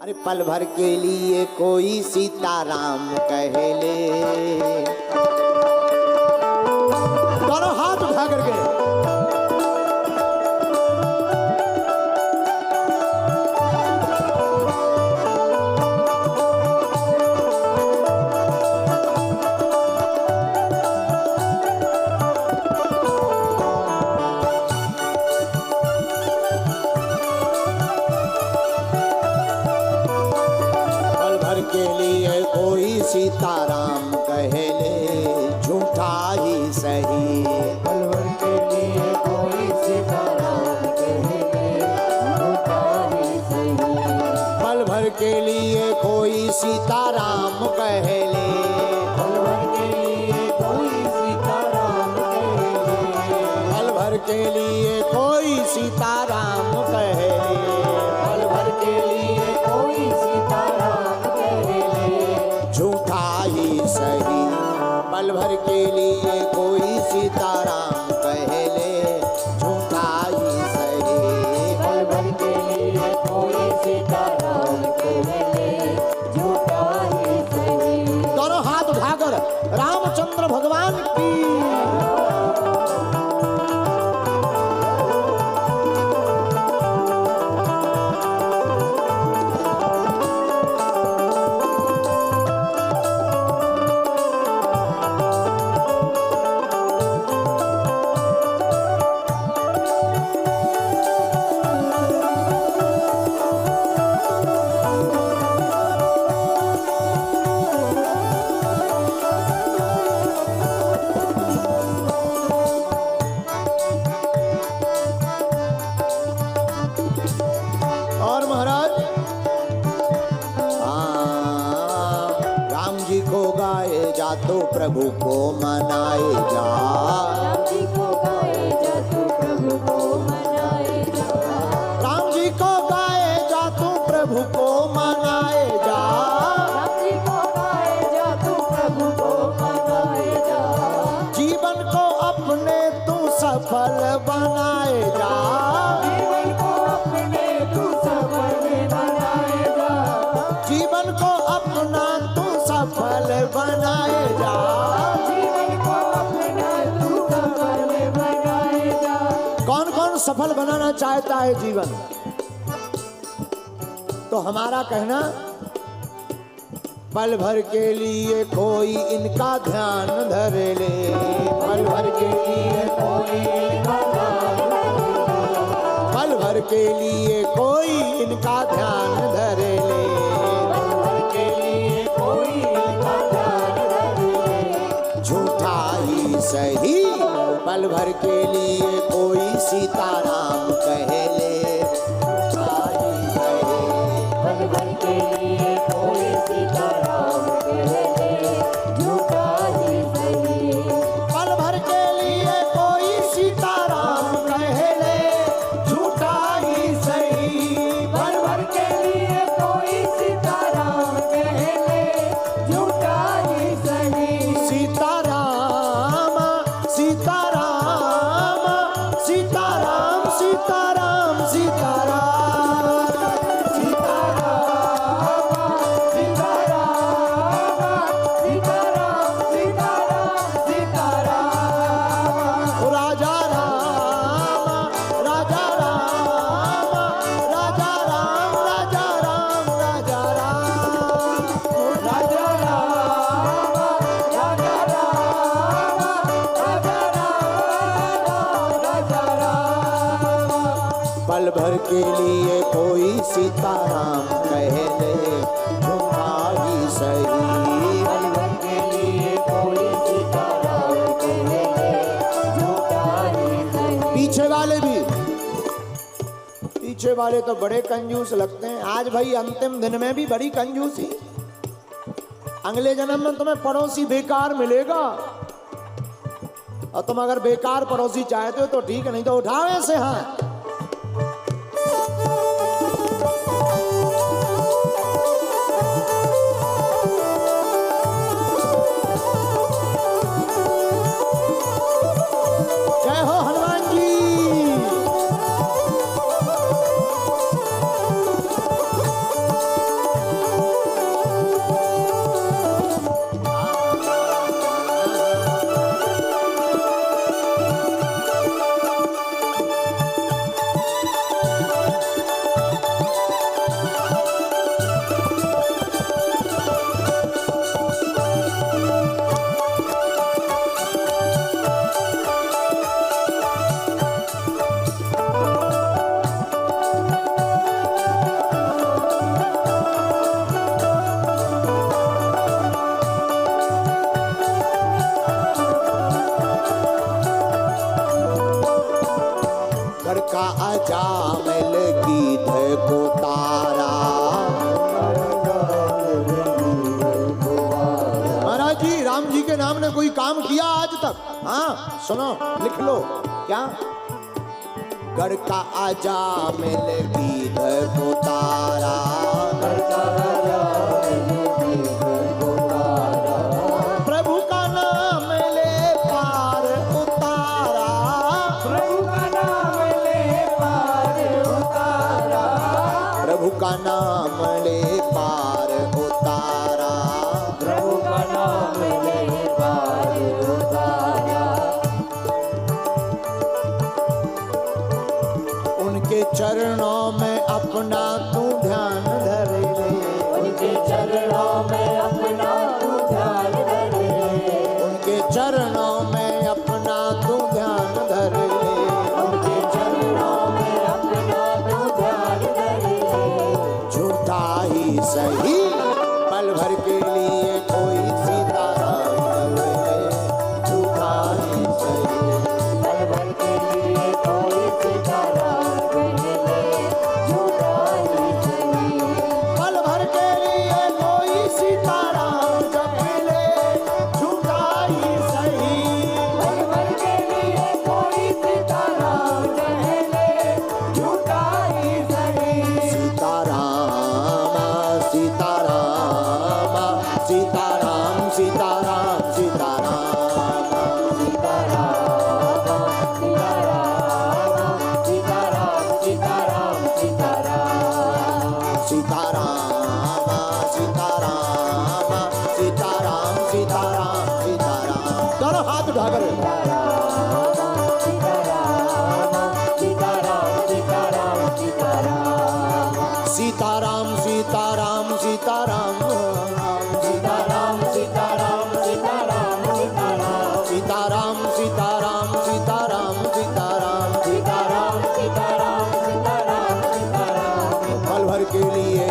अरे पल भर के लिए कोई सीताराम कह ले। दोनों हाथ उठा करके सीताराम कह ले झूठा ही सही। पल भर के लिए कोई सीताराम कह ले झूठा ही सही। पल भर के लिए कोई सीताराम कह ले। पल भर के लिए कोई सीताराम कह ले। पल भर के लिए कोई सीताराम कह ले। पल भर के लिए कोई सीताराम कह ले झूठा ही सही। पल भर के लिए कोई सीताराम कह ले झूठा ही सही। पल भर के लिए कोई सीताराम कह ले झूठा ही सही। दोनों हाथ उठाकर रामचंद्र भगवान की तो प्रभु को मनाए जा। राम जी को गाए जा तू प्रभु को मनाए जा। राम जी को गाए जा तू प्रभु को मनाए जा। राम जी को गाए जा तू प्रभु को मनाए जा। जीवन को अपने तू सफल बनाए जा। जीवन को अपने तू सफल बनाए जा। जीवन को अपना तू सफल बनाए जा। जीवन को अपना तू सफल बनाए जा। कौन कौन सफल बनाना चाहता है जीवन? तो हमारा कहना पल भर के लिए कोई इनका ध्यान धर ले। पल भर के लिए कोई इनका ध्यान धर ले। पल भर के लिए कोई इनका ध्यान धर ले। पल भर के लिए कोई इनका ध्यान धर ले झूठा ही सही। पल भर के लिए कोई सीताराम कह ले झूठा ही सही। पल भर के लिए कोई सीताराम कह ले झूठा ही सही। पल भर के लिए कोई सीताराम कह ले झूठा ही सही। पल भर के लिए कोई सीताराम कह ले झूठा ही सही। सीताराम सीताराम सीताराम सीताराम सीताराम राजा राम राजा राम राजा राम राजा राम राजा राम राजा राम राजा राम राजा राम राजा राम। पल भर के लिए कोई सीताराम कह ले झूठा ही सही। पल भर के लिए कोई सीताराम कह ले झूठा ही सही। पीछे वाले तो बड़े कंजूस लगते हैं। आज भाई अंतिम दिन में भी बड़ी कंजूसी। अगले जन्म में तुम्हें पड़ोसी बेकार मिलेगा और तुम अगर बेकार पड़ोसी चाहते हो तो ठीक है, नहीं तो उठाओ ऐसे हाथ। जय हो हनुमान जी। राम जी के नाम ने कोई काम किया आज तक? हाँ सुनो, लिख लो। क्या? गढ़ का आजा मिल गीध को तारा, प्रभु का नाम ले पार उतारा, प्रभु का नाम ले पार उतारा, प्रभु का नाम ले पार उतारा, प्रभु का नाम ले पार उतारा। उनके चरणों में अपना तू ध्यान धर ले, उनके चरणों में अपना तू ध्यान धर ले, उनके चरणों में अपना तू ध्यान धर ले, उनके चरणों में अपना तू ध्यान धर ले। झूठा ही सही पल भर के लिए कोई सीताराम कर ले, झूठा ही सही पल भर के लिए कोई सीताराम कर ले, झूठा ही सही। पल भर के लिए कोई सीताराम जप ले, झूठा ही सही। पल भर के लिए कोई सीताराम कह ले, झूठा ही सही। सीताराम सीताराम सीताराम सीताराम सीताराम सीताराम सीताराम सीताराम सीताराम सीताराम सीताराम सीताराम सीताराम सीताराम सीताराम। दोनों हाथ उठाकर सीताराम सीताराम सीताराम सीताराम सीताराम सीताराम सीताराम सीताराम सीताराम सीताराम सीताराम सीताराम सीताराम सीताराम सीताराम। पल भर के लिए